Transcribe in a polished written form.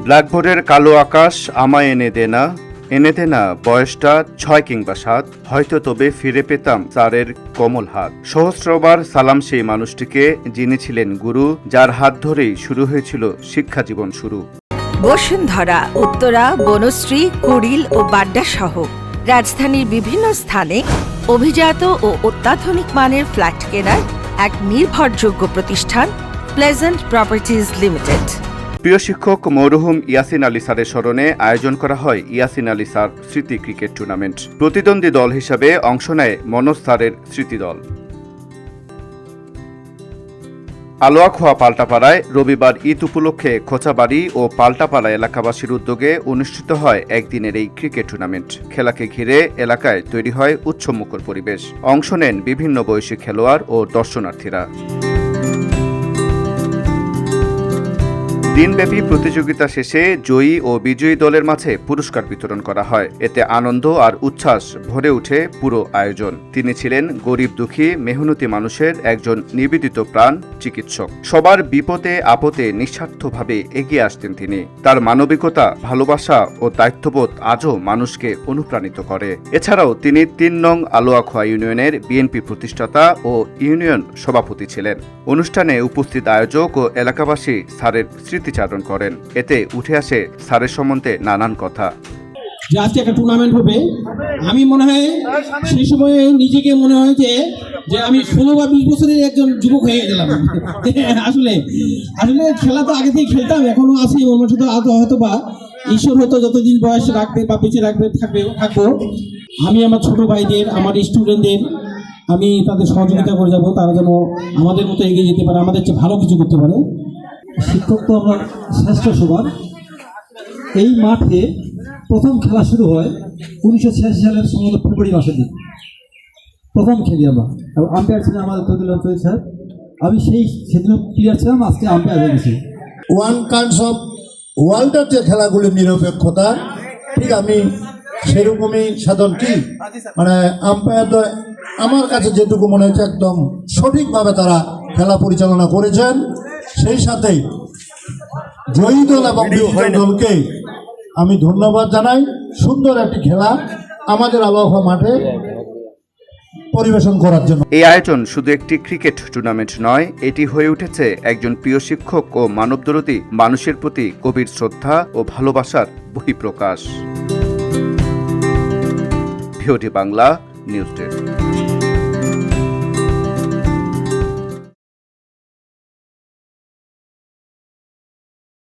ব্ল্যাকবোর্ডের কালো আকাশ আমায় এনে দে না বয়সটা ৬ কিংবা ৭, হয়তো তবে ফিরে পেতাম স্যারের কোমল হাত। সহস্রবার সালাম সেই মানুষটিকে, যিনি ছিলেন গুরু, যার হাত ধরেই শুরু হয়েছিল শিক্ষা জীবন শুরু। বসুন্ধরা, উত্তরা, বনশ্রী, কুড়িল ও বাড্ডা সহ রাজধানীর বিভিন্ন স্থানে অভিজাত ও অত্যাধুনিক মানের ফ্ল্যাট কেনার এক নির্ভরযোগ্য প্রতিষ্ঠান প্লেজেন্ট প্রপার্টিজ লিমিটেড। প্রিয় শিক্ষক মরহুম ইয়াসিন আলী স্যারের স্মরণে আয়োজন করা হয় ইয়াসিন আলী স্যার স্মৃতি ক্রিকেট টুর্নামেন্ট। প্রতিদ্বন্দ্বী দল হিসাবে অংশ নেয় মনোজ স্যারের স্মৃতি দল। আলোয়াখোয়া পাল্টাপাড়ায় রবিবার ঈদ উপলক্ষে খোঁচাবাড়ি ও পাল্টাপাড়া এলাকাবাসীর উদ্যোগে অনুষ্ঠিত হয় একদিনের এই ক্রিকেট টুর্নামেন্ট। খেলাকে ঘিরে এলাকায় তৈরি হয় উৎসবমুখর পরিবেশ। অংশ নেন বিভিন্ন বয়সী খেলোয়াড় ও দর্শনার্থীরা। দিনব্যাপী প্রতিযোগিতা শেষে জয়ী ও বিজয়ী দলের মাঝে পুরস্কার বিতরণ করা হয়। এতে আনন্দ আর উচ্ছ্বাস ভরে ওঠে পুরো আয়োজন। তিনি ছিলেন গরিব দুঃখী মেহনতি মানুষের একজন নিবেদিত প্রাণ চিকিৎসক। সবার বিপদে আপদে নিঃস্বার্থভাবে এগিয়ে আসতেন তিনি। তার মানবিকতা, ভালোবাসা ও দায়িত্ববোধ আজও মানুষকে অনুপ্রাণিত করে। এছাড়াও তিনি ৩ নং আলোয়াখোয়া ইউনিয়নের বিএনপি প্রতিষ্ঠাতা ও ইউনিয়ন সভাপতি ছিলেন। অনুষ্ঠানে উপস্থিত আয়োজক ও এলাকাবাসী স্যারের স্মৃতিচারণ করেন। এতে উঠে আসে স্যারের সম্বন্ধে নানান কথা। যে আজকে একটা টুর্নামেন্ট হবে, আমি মনে হয় সেই সময়ে নিজেকে মনে হয় যে আমি ১৬ বা ২০ বছরের একজন যুবক হয়ে গেলাম। আসলে খেলা তো আগে থেকে খেলতাম, এখনো আছি। আমার সাথে হয়তো বা ঈশ্বর হয়তো যতদিন বয়স রাখবে বা বেঁচে রাখবে থাকবো, আমি আমার ছোট ভাইদের, আমার স্টুডেন্টদের আমি তাদের সহযোগিতা করে যাব, তারা যেন আমাদের মতো এগিয়ে যেতে পারে, আমাদের চেয়ে ভালো কিছু করতে পারে। শিক্ষক তো আমরা শ্রেষ্ঠ সবার। এই মাঠে প্রথম খেলা শুরু হয় 1986 সালের সম্ভবত ফেব্রুয়ারি মাসের দিন। প্রথম খেলি আমরা, এবং আম্পায়ার ছিলেন আমাদের তৈরি স্যার। আমি সেদিন প্লেয়ার ছিলাম, আজকে আম্পায়ার হয়ে গেছি। ওয়ান কাইন্ডস অফ ওয়ার্ল্ডের যে খেলাগুলির নিরপেক্ষতা, ঠিক আমি সেরকমই সাধন কি মানে আম্পায়ার আমার কাছে যেটুকু মনে হচ্ছে একদম সঠিকভাবে তারা খেলা পরিচালনা করেছেন। সেই সাথে জয়ী দল এবং বিজয়ী দলকে আমি ধন্যবাদ জানাই। সুন্দর একটি খেলা আমাদের আলোয়াখোয়া মাঠে পরিবেশন করার জন্য। এই আয়োজন শুধু একটি ক্রিকেট টুর্নামেন্ট নয়, এটি হয়ে উঠেছে একজন প্রিয় শিক্ষক ও মানবদরদী মানুষের প্রতি গভীর শ্রদ্ধা ও ভালোবাসার বহিঃপ্রকাশ। ভিওটি বাংলা নিউজ ডেস্ক।